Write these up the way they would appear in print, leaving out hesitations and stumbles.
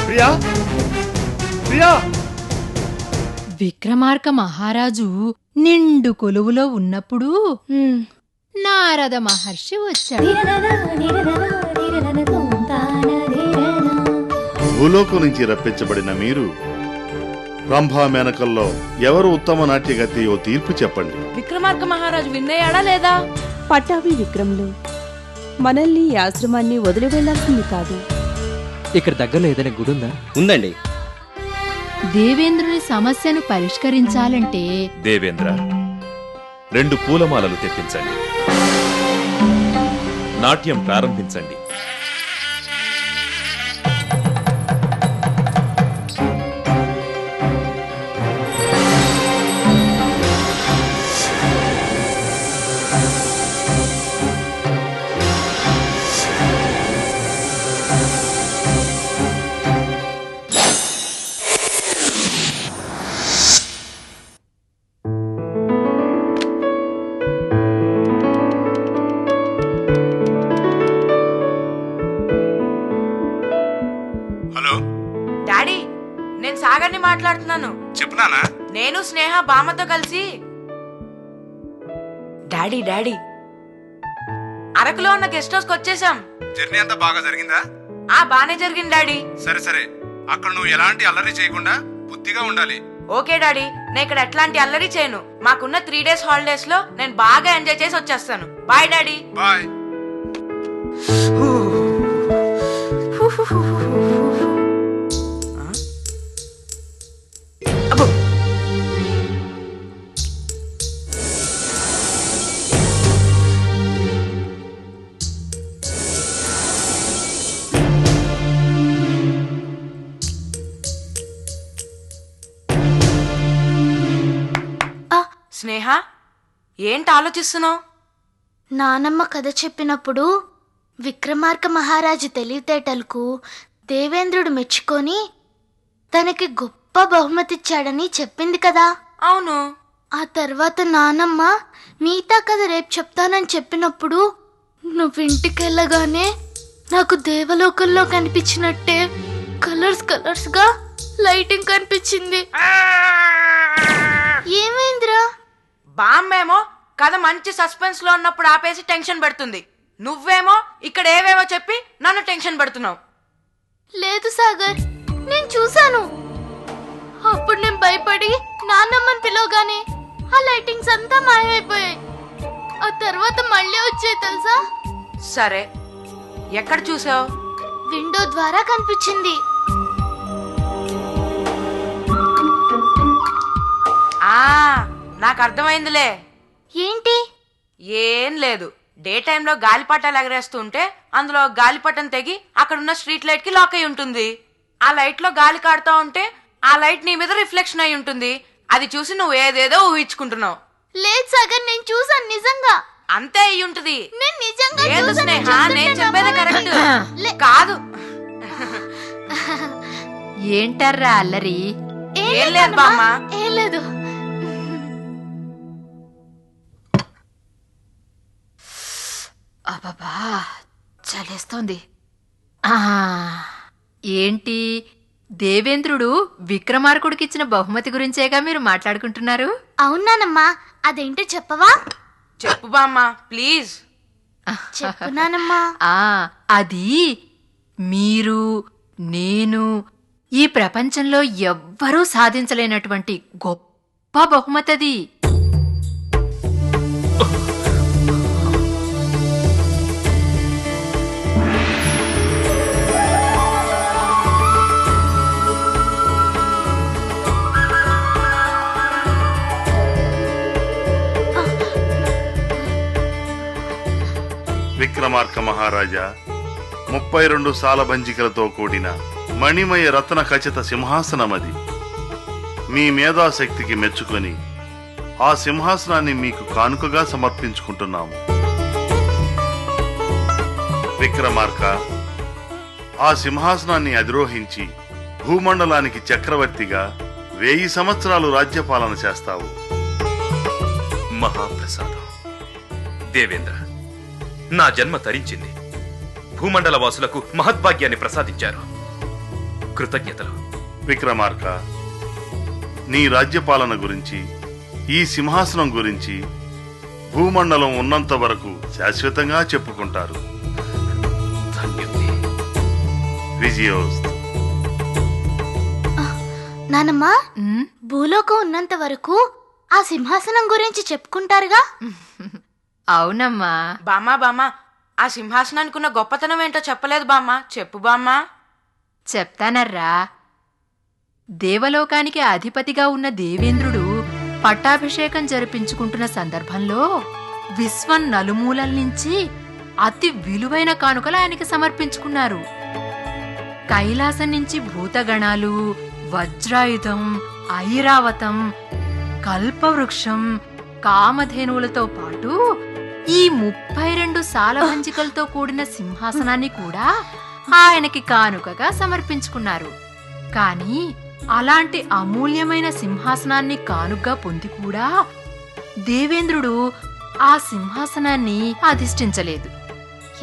ప్రియా ప్రియా. విక్రమార్క మహారాజు నిండు కొలువులో ఉన్నప్పుడు నారద మహర్షి వచ్చాడు. భూలోకం నుంచి రప్పించబడిన మీరు రంభా మేనకల్లో ఎవరు ఉత్తమ నాట్యగతియో తీర్పు చెప్పండి. విక్రమార్క మహారాజు విన్నయ్యాడా లేదా? పట్టాభి విక్రములు మనల్ని ఈ ఆశ్రమాన్ని వదిలి వెళ్లాల్సింది కాదు. ఇక్కడ దగ్గరలో ఏదైనా గుడి ఉందా? ఉందండి. దేవేంద్రుని సమస్యను పరిష్కరించాలంటే దేవేంద్ర 2 పూలమాలలు తెప్పించండి. నాట్యం ప్రారంభించండి. హలో డాడీ, నేను సాగర్ని మాట్లాడుతున్నాను. చెప్పునానా? నేను స్నేహ బామ్మతో కలిసి డాడీ అరకులో ఉన్న గెస్ట్ హౌస్ కి వచ్చేసాం. జర్నీ అంతా బాగా జరిగిందా? బానే జరిగింది డాడీ. సరే అక్కడ నువ్వు ఎలాంటి అల్లరి చేయకుండా బుద్ధిగా ఉండాలి. ఓకే డాడీ, నేను ఇక్కడ ఎట్లాంటి అల్లరి చేయను. మాకున్న 3 days హాలిడేస్ లో నేను బాగా ఎంజాయ్ చేసి వచ్చేస్తాను. Bye daddy. బాయ్. స్నేహ, ఏంటి ఆలోచిస్తున్నావు? నానమ్మ కథ చెప్పినప్పుడు విక్రమార్క మహారాజు తెలివితేటలకు దేవేంద్రుడు మెచ్చుకొని తనకి గొప్ప బహుమతిచ్చాడని చెప్పింది కదా. అవును. ఆ తర్వాత నానమ్మ మిగతా కథ రేపు చెప్తానని చెప్పినప్పుడు నువ్వింటికెళ్ళగానే నాకు దేవలోకంలో కనిపించినట్టే కలర్స్ గా లైటింగ్ కనిపించింది. ఏమైందిరా? బామ్మేమో కథ మంచి సస్పెన్స్ లో ఉన్నప్పుడు ఆపేసి టెన్షన్ పెడుతుంది. నువ్వేమో ఇక్కడ ఏవేవో చెప్పి నన్ను టెన్షన్ పెడుతున్నావు. లేదు సాగర్, నేను చూశాను. అప్పుడు నేను భయపడి నాన్నమ్మని పిలవగానే ఆ లైటింగ్స్ అంతా మాయమైపోయాయి. ఆ తర్వాత మళ్ళీ వచ్చాయి తెలుసా? సరే, ఎక్కడ చూసావు? విండో ద్వారా కనిపించింది. నాకు అర్థమైందిలే. ఏంటి? ఏం లేదు. డే టైంలో గాలిపటాలు ఎగరేస్తుంటే అందులో గాలిపటం తెగి అక్కడున్న స్ట్రీట్ లైట్ కి లాక్ అయి ఉంటుంది. ఆ లైట్ లో గాలి కాడుతూ ఉంటే ఆ లైట్ నీ మీద రిఫ్లెక్షన్ అయి ఉంటుంది. అది చూసి నువ్వు ఏదేదో ఊహించుకుంటున్నావు. లేదు సాగర్, నేను చూసాను నిజంగా. అంతే అయి ఉంటుంది. నేను నిజంగా లేదు స్నేహ, నేను చెప్పేది కరెక్ట్ కాదు. ఏంటర్రా అల్లరి? ఏం లేదు బామ్మ. ఏం లేదు. అబ్బా చలేస్తోంది. ఏంటి దేవేంద్రుడు విక్రమార్కుడికిచ్చిన బహుమతి గురించేగా మీరు మాట్లాడుకుంటున్నారు? అవునానమ్మా, అదేంటో చెప్పవా? చెప్పు బామ్మ ప్లీజ్. చెప్పునానమ్మా. అది మీరు నేను ఈ ప్రపంచంలో ఎవ్వరూ సాధించలేనటువంటి గొప్ప బహుమతది. విక్రమార్క మహారాజా 32 సాలభంజికలతో కూడిన మణిమయ రత్న ఖచిత సింహాసనమది. మీ మేధాశక్తికి మెచ్చుకొని ఆ సింహాసనాన్ని మీకు కానుకగా సమర్పించుకుంటున్నాము. విక్రమార్క, ఆ సింహాసనాన్ని అధిరోహించి భూమండలానికి చక్రవర్తిగా 1000 సంవత్సరాలు రాజ్యపాలన చేస్తావు. మహాప్రసాదం. దేవేంద్ర, నా జన్మ తరించింది. భూమండల వాసులకు మహద్భాగ్యాన్ని ప్రసాదించారు. కృతజ్ఞతలు. విక్రమార్క, నీ రాజ్యపాలన గురించి, ఈ సింహాసనం గురించి భూమండలం ఉన్నంత వరకు శాశ్వతంగా చెప్పుకుంటారు. ధన్యుణ్ణి. విజయోస్తు. నానమ్మ, ఉమ్, భూలోకం ఉన్నంత వరకు ఆ సింహాసనం గురించి చెప్పుకుంటారుగా. అవునమ్మా. బామ్మా ఆ సింహాసనానికి ఉన్న గొప్పతనం ఏంటో చెప్పలేదు బామ్మ. చెప్పు బామ్మా. చెప్తానర్రా. దేవలోకానికి అధిపతిగా ఉన్న దేవేంద్రుడు పట్టాభిషేకం జరిపించుకుంటున్న సందర్భంలో విశ్వం నలుమూలల నుంచి అతి విలువైన కానుకలు ఆయనకి సమర్పించుకున్నారు. కైలాసం నుంచి భూతగణాలు, వజ్రాయుధం, ఐరావతం, కల్పవృక్షం, కామధేనువులతో పాటు ఈ 32 సాలభంజికలతో కూడిన సింహాసనాన్ని కూడా ఆయనకి కానుకగా సమర్పించుకున్నారు. కాని అలాంటి అమూల్యమైన సింహాసనాన్ని కానుకగా పొంది కూడా దేవేంద్రుడు ఆ సింహాసనాన్ని అధిష్ఠించలేదు.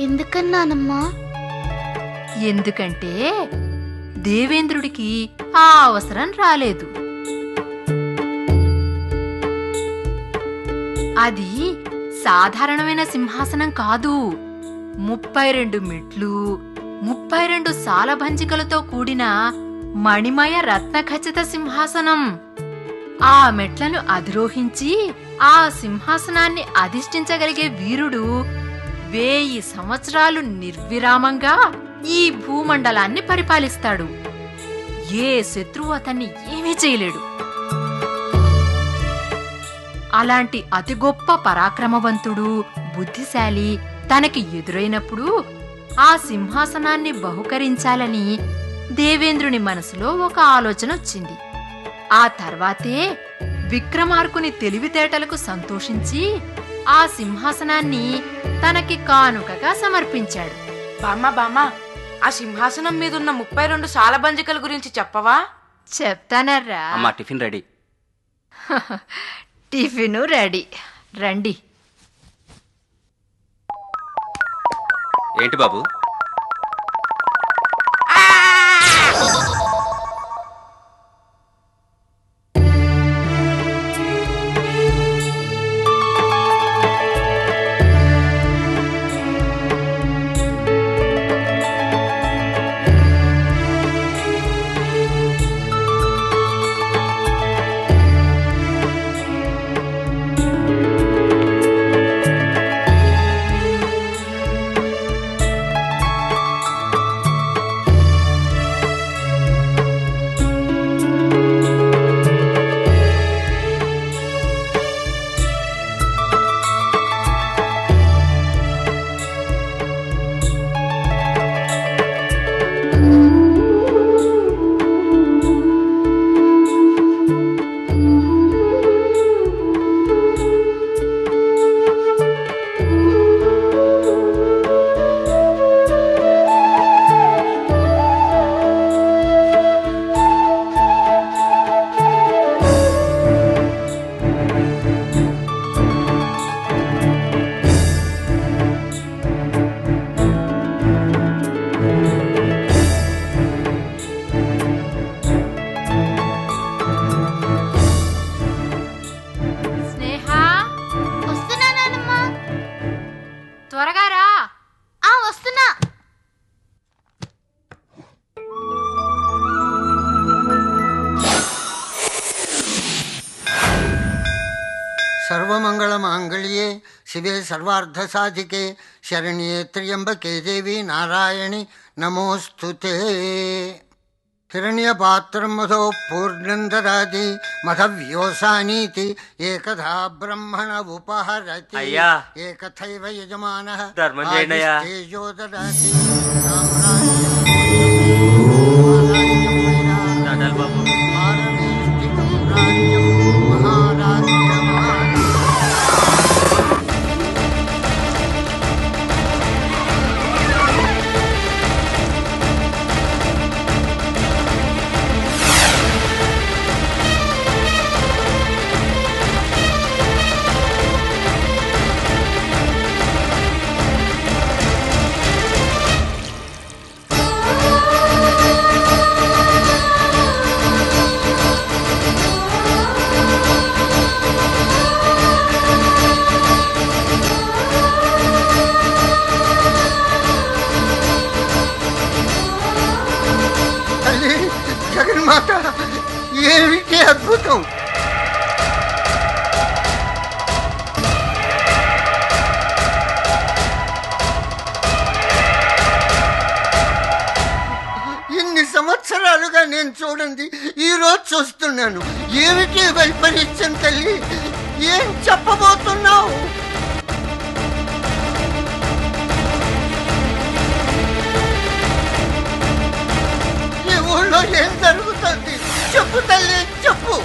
ఎందుకన్నానమ్మా? ఎందుకంటే దేవేంద్రుడికి ఆ అవసరం రాలేదు. అది సాధారణమైన సింహాసనం కాదు. 32 మెట్లు, 32 సాలభంజికలతో కూడిన మణిమయ రత్నఖచిత సింహాసనం. ఆ మెట్లను అధిరోహించి ఆ సింహాసనాన్ని అధిష్ఠించగలిగే వీరుడు 1000 సంవత్సరాలు నిర్విరామంగా ఈ భూమండలాన్ని పరిపాలిస్తాడు. ఏ శత్రువు అతన్ని ఏమీ చేయలేడు. అలాంటి అతి గొప్ప పరాక్రమవంతుడు, బుద్ధిశాలి తనకి ఎదురైనప్పుడు ఆ సింహాసనాన్ని బహుకరించాలని దేవేంద్రుని మనసులో ఒక ఆలోచన వచ్చింది. ఆ తర్వాతే విక్రమార్కుని తెలివితేటలకు సంతోషించి ఆ సింహాసనాన్ని తనకి కానుకగా సమర్పించాడు. బామ్మా ఆ సింహాసనం మీదున్న 32 సాలబంజికల గురించి చెప్పవా? చెప్తానర్రా. అమ్మా, టిఫిన్ రెడీ. Tiffin ready. రండి. ఏంటి బాబు? త్వరగా రా. వస్తున్నా. సర్వమంగళమాంగళ్యే శివే సర్వార్థసాధికే శరణ్యే త్ర్యంబకే దేవి నారాయణి నమోస్తుతే. హిరణ్యపాత్రం మధో పూర్ణం దదాతి మధవ్యోసానీతి ఏకథా బ్రహ్మణ ఉపహరతి. అయ్యా, ఏకథైవ యజమానః ధర్మం చేయండి అయ్యా. తేజో దదాతి. దండాలు బాబు. పారమేష్టికం రాజ్యం మహారాజ్యమాన్. ఏమిటి అద్భుతం! ఇన్ని సంవత్సరాలుగా నేను చూడండి ఈ రోజు చూస్తున్నాను. ఏమిటి వైపరీత్యం తల్లి? ఏం చెప్పబోతున్నావు? ఈ ఊళ్ళో ఏం జరుగుతుంది? చెప్పు తల్లి, చెప్పు.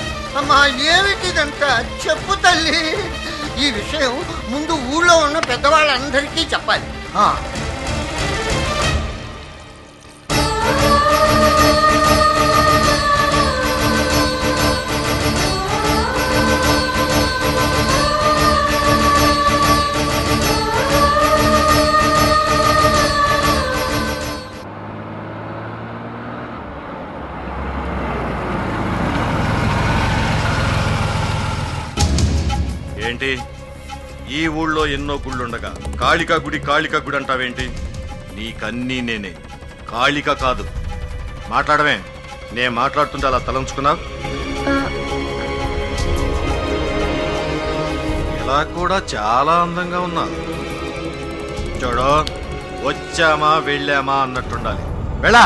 అమ్మా, ఏమిటిదంతా? చెప్పు తల్లి. ఈ విషయం ముందు ఊళ్ళో ఉన్న పెద్దవాళ్ళందరికీ చెప్పాలి. ఏంటి ఈ ఊళ్ళో ఎన్నో గుళ్ళుండగా కాళికా గుడి అంటావేంటి? నీకన్నీ నేనే, కాళిక కాదు. మాట్లాడమే. నేను మాట్లాడుతుంటే అలా తలంచుకున్నావు. ఇలా కూడా చాలా అందంగా ఉన్నా. చూడు, వచ్చామా వెళ్ళామా అన్నట్టుండాలి. వెళ్ళా.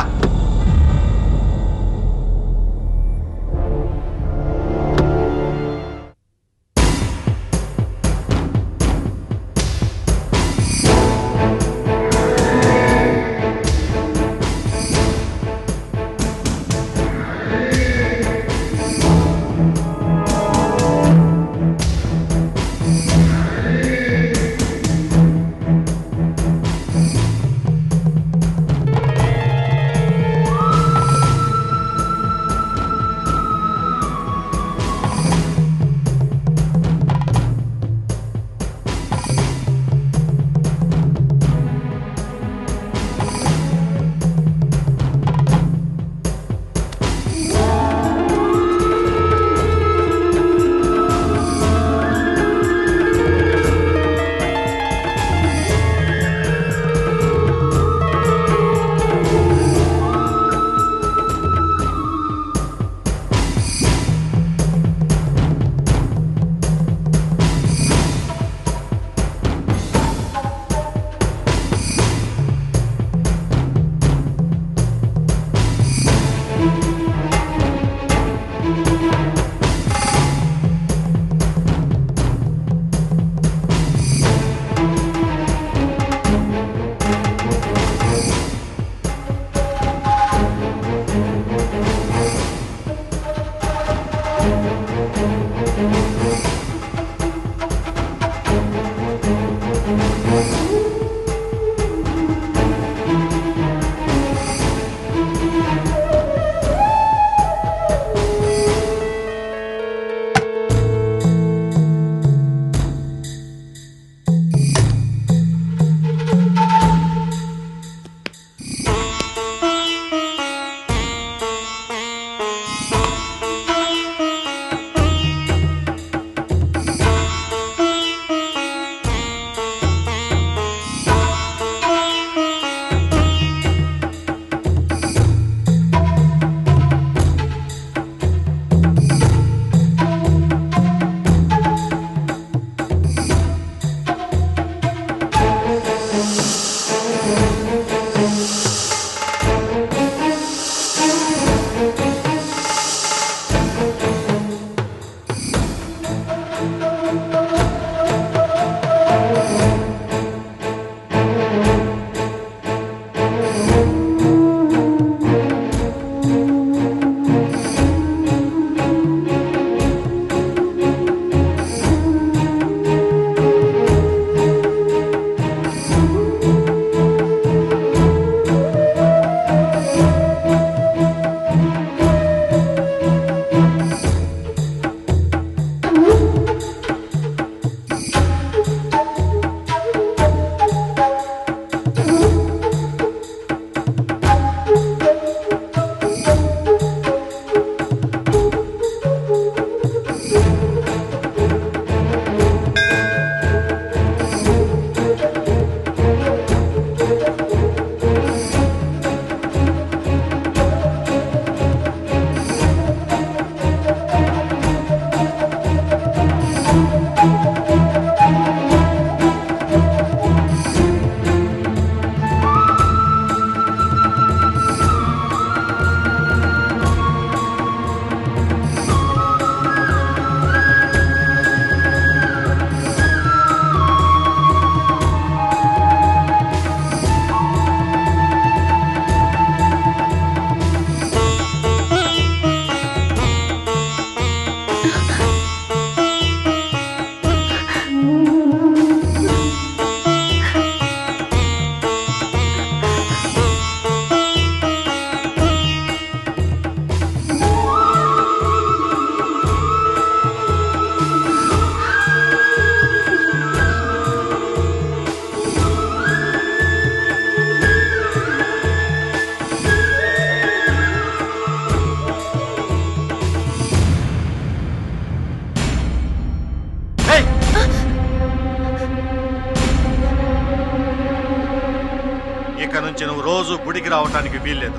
ఇక నుంచి నువ్వు రోజు గుడికి రావటానికి వీల్లేదు.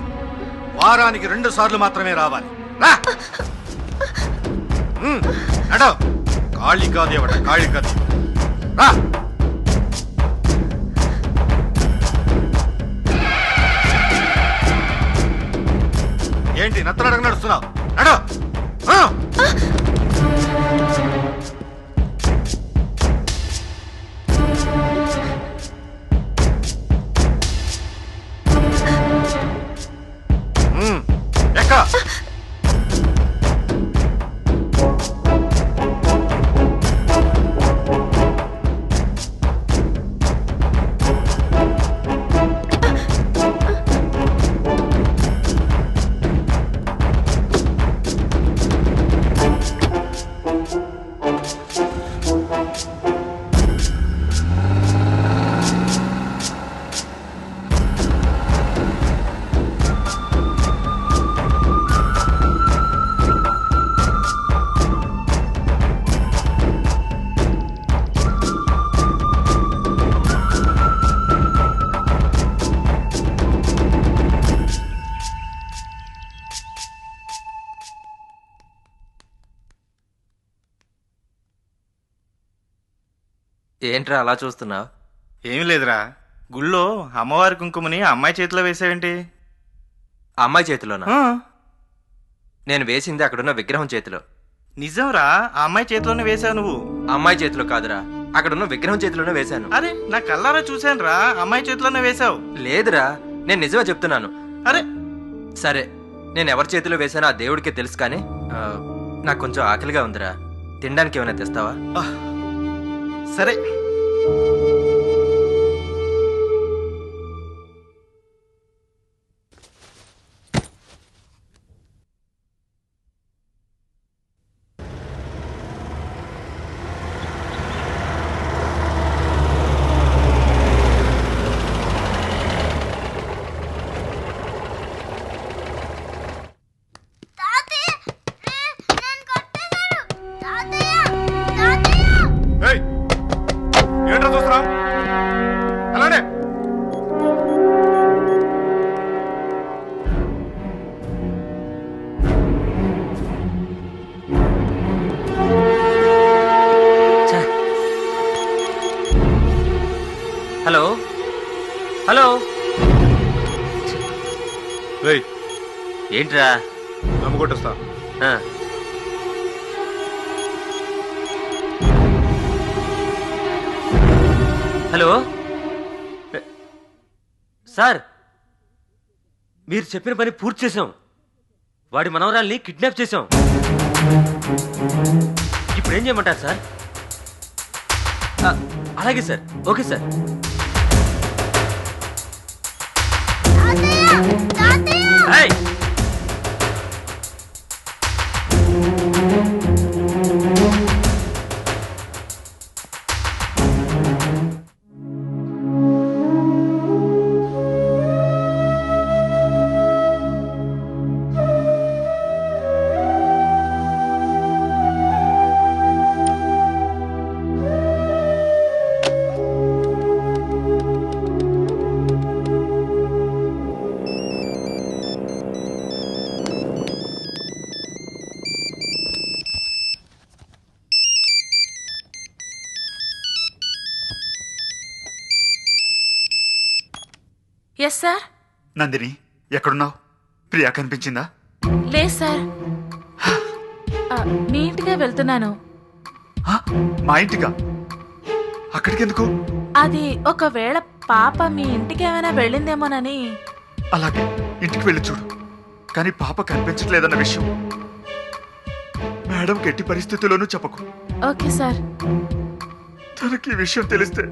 వారానికి 2 సార్లు మాత్రమే రావాలి. రా నడో. కాళికాదేవట కాళికాదేవి. రా. ఏంటి నత్తనడక నడుస్తున్నావు? నడో. ఎక్క. ఏంట్రా అలా చూస్తున్నావు? ఏం లేదురా, గుళ్ళో అమ్మవారి కుంకుమని అమ్మాయి చేతిలో వేసావేంటి? అమ్మాయి చేతిలోనా? నేను వేసింది అక్కడున్న విగ్రహం చేతిలో. నిజంరా, ఆ అమ్మాయి చేతిలోనే వేసావు నువ్వు? అమ్మాయి చేతిలో కాదురా, అక్కడున్న విగ్రహం చేతిలోనే వేశాను. అరే నా కళ్ళారా చూశాను రా, అమ్మాయి చేతిలోనే వేసావు. లేదురా, నేను నిజమే చెప్తున్నాను. అరే సరే, నేను ఎవరి చేతిలో వేసానో ఆ దేవుడికే తెలుసు. కానీ నాకు కొంచెం ఆకలిగా ఉందిరా, తినడానికి ఏమైనా తెస్తావా? సరే. హలో హలో, ఏంట్రా? నమ్ముకొట్టేస్తా. హలో సార్, మీరు చెప్పిన పని పూర్తి చేశాం. వాడి మనవరాల్ని కిడ్నాప్ చేశాం. ఇప్పుడు ఏం చేయమంటారు సార్? అలాగే sir, okay sir. Yes sir. Nandini, ఎక్కడున్నావు? ప్రియా కనిపించిందా? లేదు సార్, మీ ఇంటికే వెళ్తున్నాను. మా ఇంటికా? అక్కడికి ఎందుకు? అది ఒకవేళ పాప మీ ఇంటికి ఏమైనా వెళ్ళిందేమోనని. అలాగే, ఇంటికి వెళ్ళి చూడు. కానీ పాప కనిపించట్లేదన్న విషయం మేడం ఎట్టి పరిస్థితుల్లోనూ చెప్పకు. Okay sir. తనకి ఈ విషయం తెలిస్తే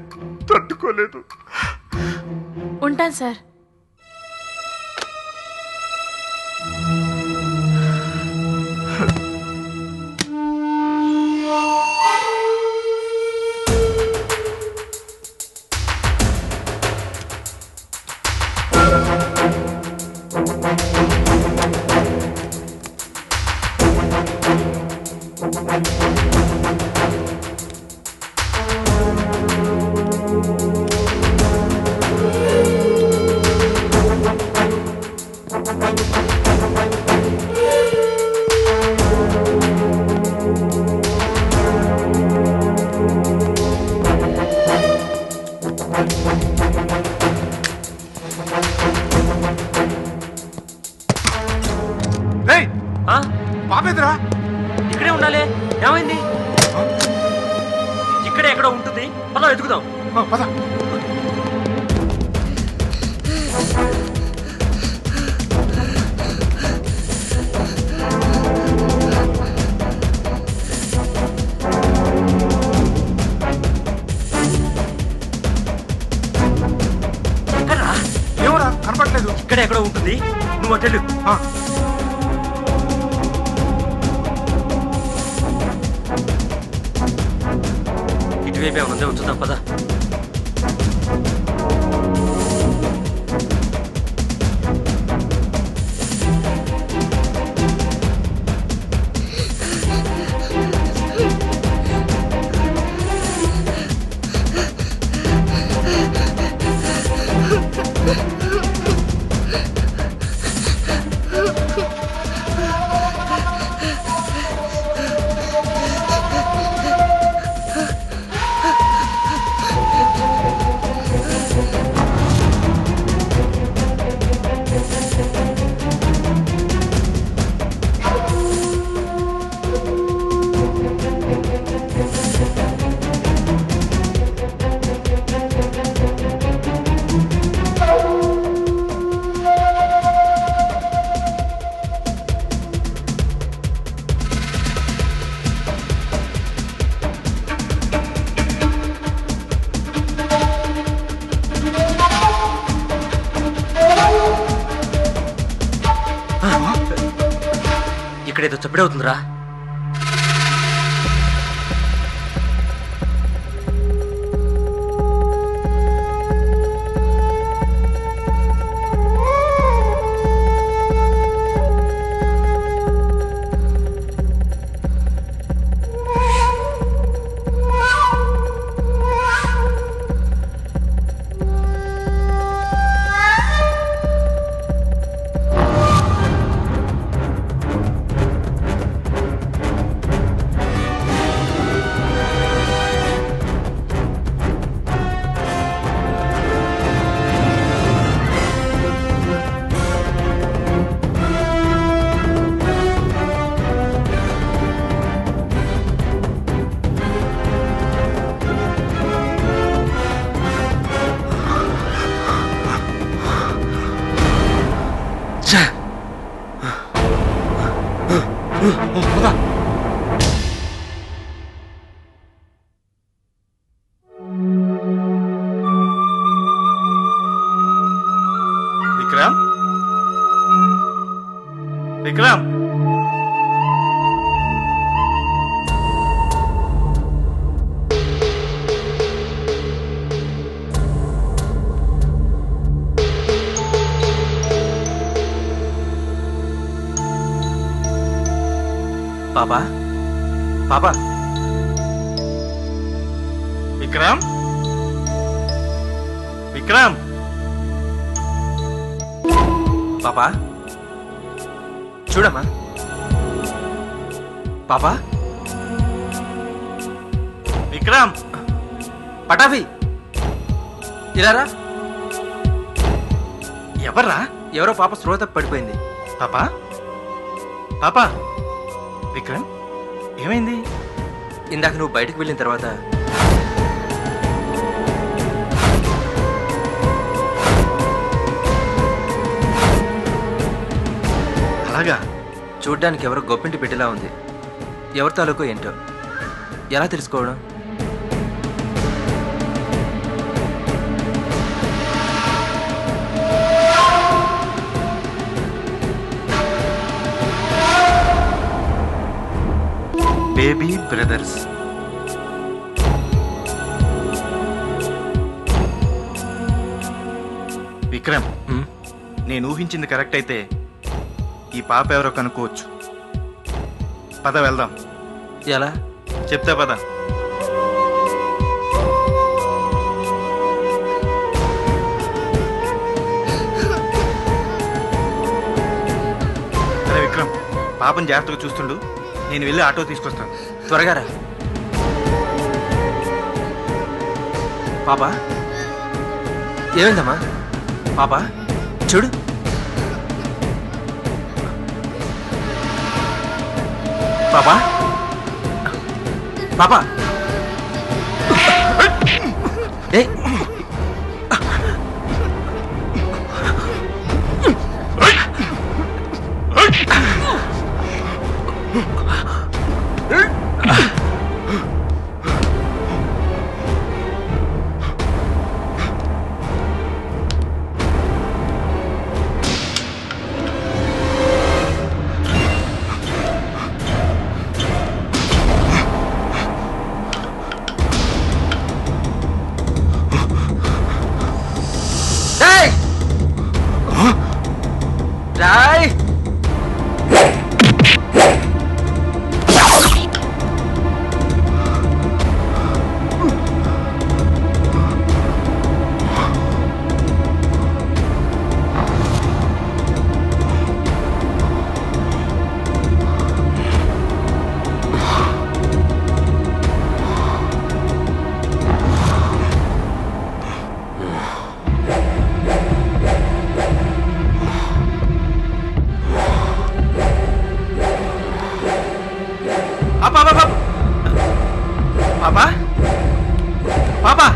తట్టుకోలేదు. ఉంటాను సార్. ఏదిరా? ఇక్కడే ఉండాలి. ఏమైంది? ఇక్కడే ఎక్కడో ఉంటుంది. పద వెతుకుదాం. పద. ఎక్కడ్రా? ఏమోరా కనపడలేదు. ఇక్కడే ఎక్కడో ఉంటుంది. నువ్వు అటెళ్ళు. ఇటువైపు ఏమైనా ఉందే వచ్చుదాం. పద. ఇక్కడేదో చప్పుడవుతుందిరా. విక్రమ్, విక్రమ్, పాపా, పాపా, విక్రమ్, విక్రమ్, పాపా చూడమ్మా. పాపా, విక్రమ్, పటాఫీ ఇలారా. ఎవర్రా? ఎవరో పాప స్రోత పడిపోయింది. పాపా, పాపా, విక్రమ్ ఏమైంది? ఇందాక నువ్వు బయటకు వెళ్ళిన తర్వాత అలాగా? చూడ్డానికి ఎవరో గొప్పింటి బిడ్డలా ఉంది. ఎవరి తాలూకో ఏంటో ఎలా తెలుసుకోవడం? Baby brothers. విక్రమ్, నేను ఊహించింది కరెక్ట్ అయితే ఈ పాప ఎవరో కనుక్కోవచ్చు. పద వెళ్దాం. ఎలా చెప్తా పద. అరే విక్రమ్, పాపని జాగ్రత్తగా చూస్తుండు. నేను వెళ్ళి ఆటో తీసుకొస్తాను. త్వరగా రా. పాపా ఏమైందమ్మా? పాపా చూడు. పాపా పాపా ఏ రాయ్ పాపా పాపా పాపా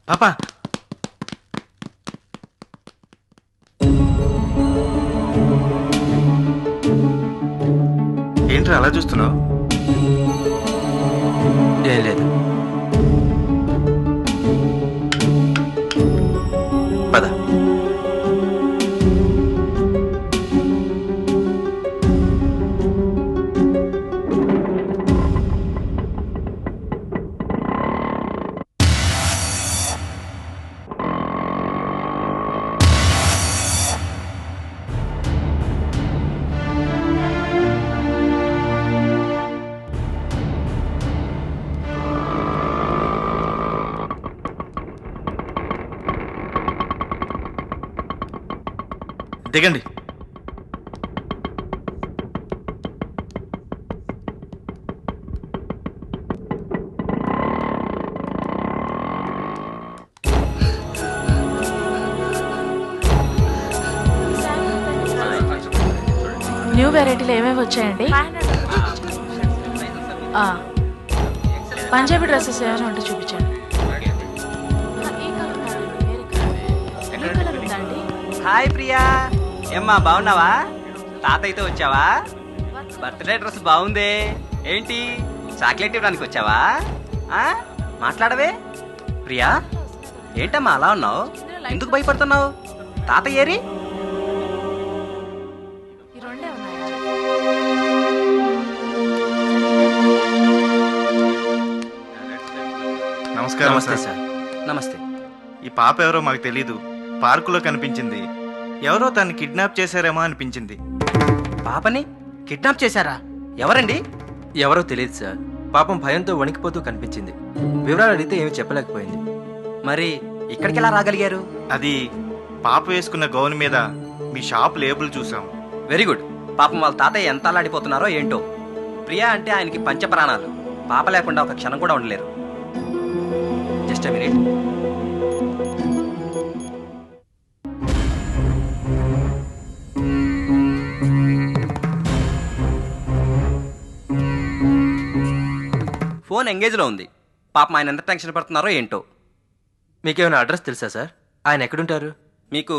పాపా ఏంట్రా అలా చూస్తున్నావు? ఏం లేదు. పద. దిగండి. న్యూ వెరైటీలు ఏమేమి వచ్చాయండి? పంజాబీ డ్రెస్సెస్ ఏమైనా ఉంటే చూపించండి. హాయ్ ప్రియా, ఏమ్మా బాగున్నావా? తాతయ్యతో వచ్చావా? బర్త్డే డ్రెస్ బాగుందే. ఏంటి చాక్లెట్ ఇవ్వడానికి వచ్చావా? మాట్లాడవే ప్రియా. ఏంటమ్మా అలా ఉన్నావు? ఎందుకు భయపడుతున్నావు? తాతయ్య ఏరి? నమస్కారం. నమస్తే సార్. నమస్తే. ఈ పాప ఎవరో మాకు తెలీదు. పార్కులో కనిపించింది. ఎవరో తను కిడ్నాప్ చేశారేమో అనిపించింది. పాపని కిడ్నాప్ చేశారా? ఎవరండి? ఎవరో తెలియదు సార్. పాపం భయంతో వణికిపోతూ కనిపించింది. వివరాలు అడిగితే ఏమీ చెప్పలేకపోయింది. మరి ఇక్కడికి ఎలా రాగలిగారు? అది పాప వేసుకున్న గౌన్ మీద మీ షాప్ లేబుల్ చూసాం. Very good. పాపం వాళ్ళ తాతయ్య ఎంత అల్లాడిపోతున్నారో ఏంటో. ప్రియా అంటే ఆయనకి పంచప్రాణాలు. పాప లేకుండా ఒక క్షణం కూడా ఉండలేరు. Just a minute. ఫోన్ ఎంగేజ్లో ఉంది. పాపం ఆయన ఎంత టెన్షన్ పడుతున్నారో ఏంటో. మీకేమైనా అడ్రస్ తెలుసా సార్? ఆయన ఎక్కడుంటారు? మీకు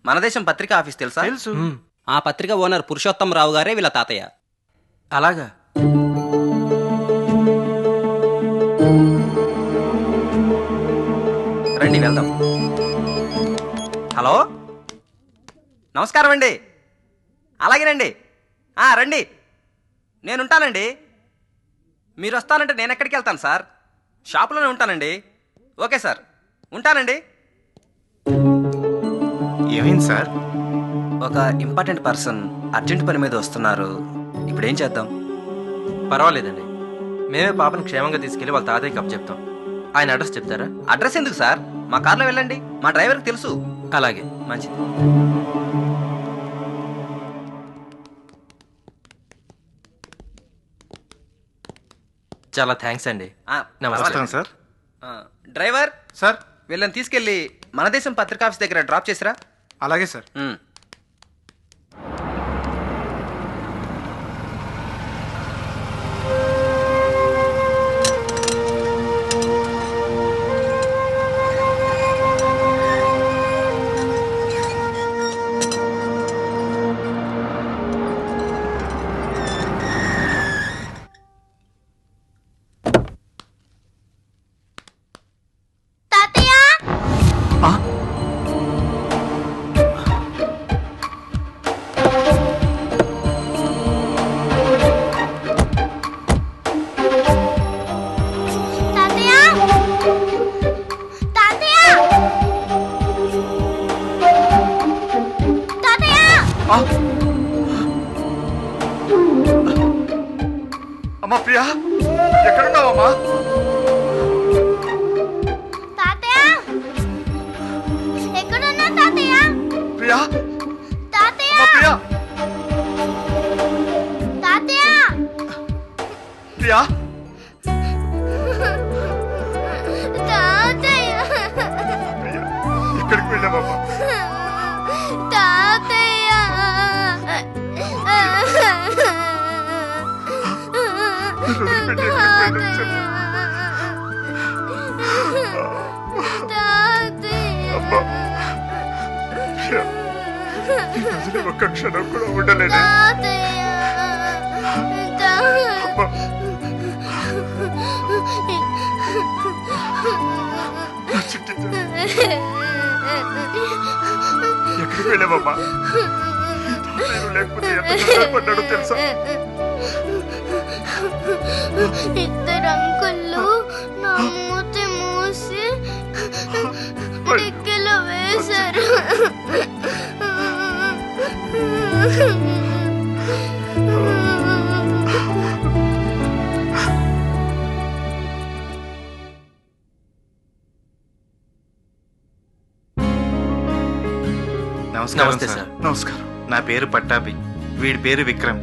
మన దేశం పత్రిక ఆఫీస్ తెలుసా? తెలుసు. ఆ పత్రిక ఓనర్ పురుషోత్తం రావు గారే వీళ్ళ తాతయ్య. అలాగా? రండి వెళ్దాం. హలో, నమస్కారం అండి. అలాగేనండి, రండి, నేనుంటానండి. మీరు వస్తానంటే నేను ఎక్కడికి వెళ్తాను సార్? షాపులోనే ఉంటానండి. ఓకే సార్, ఉంటానండి. ఏమైంది సార్? ఒక ఇంపార్టెంట్ పర్సన్ అర్జెంట్ పని మీద వస్తున్నారు. ఇప్పుడు ఏం చేద్దాం? పర్వాలేదండి, మేమే పాపను క్షేమంగా తీసుకెళ్లి వాళ్ళ తాతయ్యకి అప్పచెప్తాం. ఆయన అడ్రస్ చెప్తారా? అడ్రస్ ఎందుకు సార్? మా కార్లో వెళ్ళండి, మా డ్రైవర్కి తెలుసు. అలాగే, మంచిది. చాలా థ్యాంక్స్ అండి. నమస్కారం సార్. డ్రైవర్ సార్, వీళ్ళని తీసుకెళ్ళి మన దేశం పత్రికా ఆఫీస్ దగ్గర డ్రాప్ చేసిరా. అలాగే సార్. అమ్మా ప్రియా, ఎక్కడున్నావమ్మా? తాతయ్య, ఎక్కడున్నా తాతయ్య? ప్రియా, తాతయ్య, ప్రియా, తాతయ్య, ప్రియా, తాతయ్య, ఎక్కడికి వెళ్ళావమ్మా? తాతయ్య, ఒక్క క్షణం కూడా ఉండలేదే. ఎక్కడికి వెళ్ళావమ్మా? లేకపోతే ఎంత కష్టపడ్డాడో తెలుసా? ఇద్దరు అంకుళ్ళు నా మూతి మూసి డిక్కీలో వేశారు. నమస్కారం నమస్తే సార్. సార్. నమస్కారం. నా పేరు పట్టాభి, వీడి పేరు విక్రమ్.